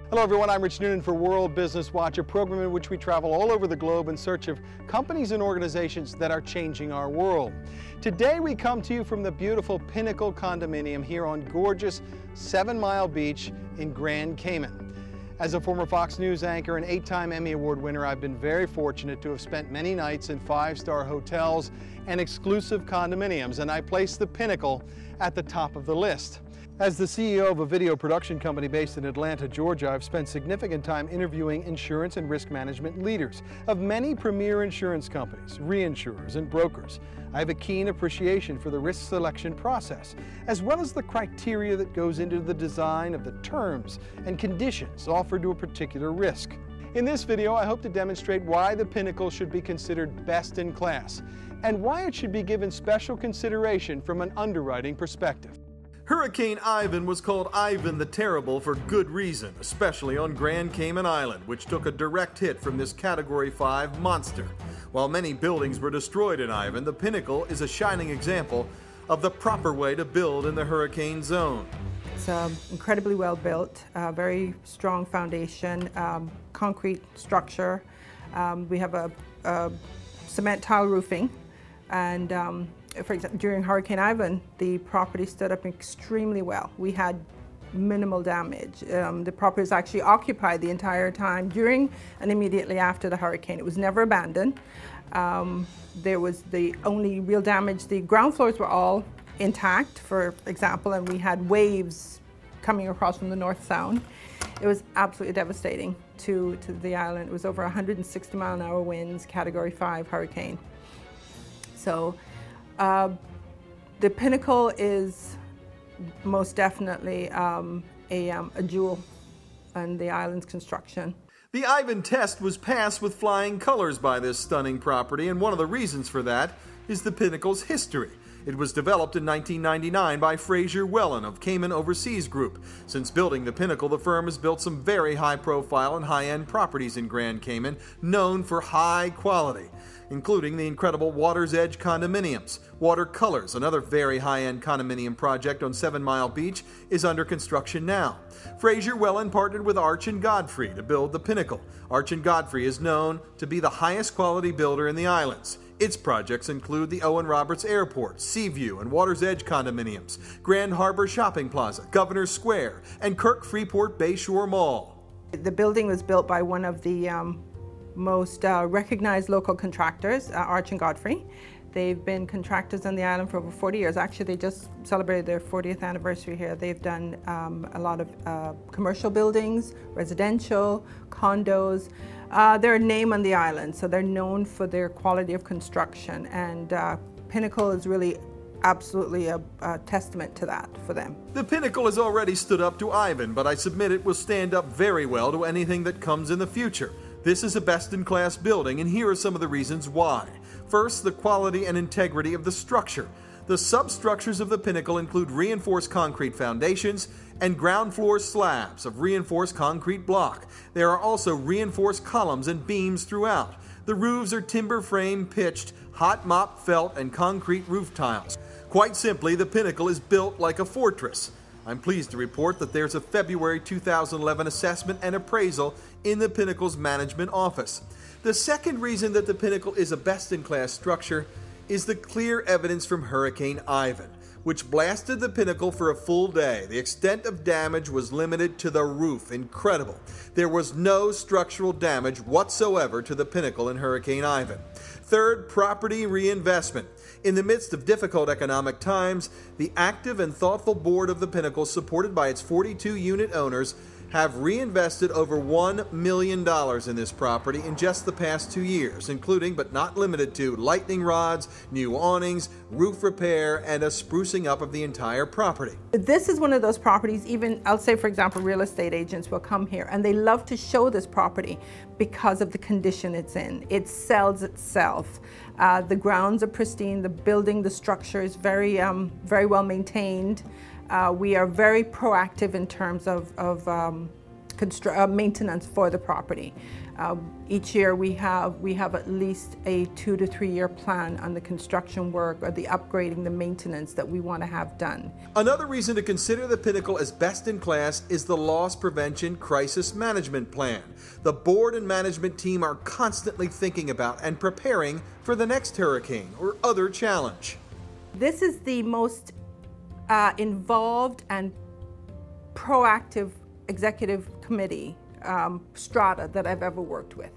Hello everyone, I'm Rich Noonan for World Business Watch, a program in which we travel all over the globe in search of companies and organizations that are changing our world. Today we come to you from the beautiful Pinnacle condominium here on gorgeous 7 Mile Beach in Grand Cayman. As a former Fox News anchor and 8-time Emmy Award winner, I've been very fortunate to have spent many nights in 5-star hotels and exclusive condominiums, and I place the Pinnacle at the top of the list. As the CEO of a video production company based in Atlanta, Georgia, I've spent significant time interviewing insurance and risk management leaders of many premier insurance companies, reinsurers, and brokers. I have a keen appreciation for the risk selection process, as well as the criteria that goes into the design of the terms and conditions offered to a particular risk. In this video, I hope to demonstrate why the Pinnacle should be considered best in class, and why it should be given special consideration from an underwriting perspective. Hurricane Ivan was called Ivan the Terrible for good reason, especially on Grand Cayman Island, which took a direct hit from this Category 5 monster. While many buildings were destroyed in Ivan, the Pinnacle is a shining example of the proper way to build in the hurricane zone. It's incredibly well built, very strong foundation, concrete structure. We have a cement tile roofing, and for example, during Hurricane Ivan, the property stood up extremely well. We had minimal damage. The property was actually occupied the entire time during and immediately after the hurricane. It was never abandoned. There was the only real damage, the ground floors were all intact, for example, and we had waves coming across from the North Sound. It was absolutely devastating to the island. It was over 160-mile-an-hour winds, Category 5 hurricane. So the Pinnacle is most definitely a jewel in the island's construction. The Ivan test was passed with flying colors by this stunning property, and one of the reasons for that is the Pinnacle's history. It was developed in 1999 by Fraser Wellen of Cayman Overseas Group. Since building the Pinnacle, the firm has built some very high-profile and high-end properties in Grand Cayman, known for high quality, including the incredible Water's Edge condominiums. Watercolors, another very high-end condominium project on 7 Mile Beach, is under construction now. Fraser Wellen partnered with Arch & Godfrey to build the Pinnacle. Arch & Godfrey is known to be the highest quality builder in the islands. Its projects include the Owen Roberts Airport, Seaview and Water's Edge condominiums, Grand Harbor Shopping Plaza, Governor's Square, and Kirk Freeport Bayshore Mall. The building was built by one of the most recognized local contractors, Arch & Godfrey. They've been contractors on the island for over 40 years. Actually, they just celebrated their 40th anniversary here. They've done a lot of commercial buildings, residential, condos. They're a name on the island, so they're known for their quality of construction, and Pinnacle is really absolutely a testament to that for them. The Pinnacle has already stood up to Ivan, but I submit it will stand up very well to anything that comes in the future. This is a best-in-class building, and here are some of the reasons why. First, the quality and integrity of the structure. The substructures of the Pinnacle include reinforced concrete foundations and ground floor slabs of reinforced concrete block. There are also reinforced columns and beams throughout. The roofs are timber frame pitched, hot mop felt, and concrete roof tiles. Quite simply, the Pinnacle is built like a fortress. I'm pleased to report that there's a February 2011 assessment and appraisal in the Pinnacle's management office. The second reason that the Pinnacle is a best-in-class structure is the clear evidence from Hurricane Ivan, which blasted the Pinnacle for a full day. The extent of damage was limited to the roof. Incredible. There was no structural damage whatsoever to the Pinnacle in Hurricane Ivan. Third, property reinvestment. In the midst of difficult economic times, the active and thoughtful board of the Pinnacle, supported by its 42 unit owners, have reinvested over $1 million in this property in just the past 2 years, including but not limited to lightning rods, new awnings, roof repair, and a sprucing up of the entire property. This is one of those properties, even, I'll say for example, real estate agents will come here and they love to show this property because of the condition it's in. It sells itself. The grounds are pristine, the building, the structure is very well maintained. We are very proactive in terms of maintenance for the property. Each year we have at least a 2 to 3 year plan on the construction work or the upgrading, the maintenance that we want to have done. Another reason to consider the Pinnacle as best in class is the Loss Prevention Crisis Management Plan. The board and management team are constantly thinking about and preparing for the next hurricane or other challenge. This is the most involved and proactive executive committee strata that I've ever worked with.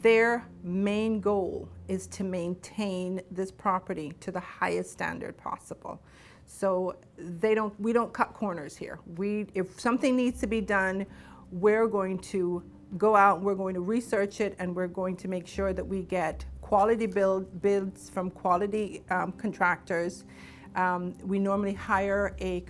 Their main goal is to maintain this property to the highest standard possible. So we don't cut corners here. If something needs to be done, we're going to go out, we're going to research it, and we're going to make sure that we get quality bids from quality contractors. We normally hire a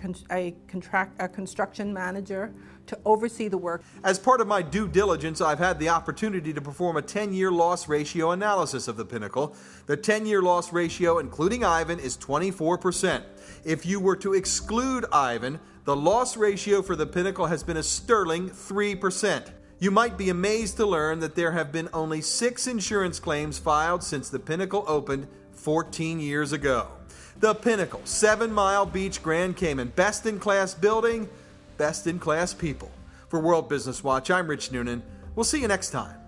construction manager to oversee the work. As part of my due diligence, I've had the opportunity to perform a 10-year loss ratio analysis of the Pinnacle. The 10-year loss ratio, including Ivan, is 24%. If you were to exclude Ivan, the loss ratio for the Pinnacle has been a sterling 3%. You might be amazed to learn that there have been only 6 insurance claims filed since the Pinnacle opened 14 years ago. The Pinnacle, 7 Mile Beach, Grand Cayman. Best-in-class building, best-in-class people. For World Business Watch, I'm Rich Noonan. We'll see you next time.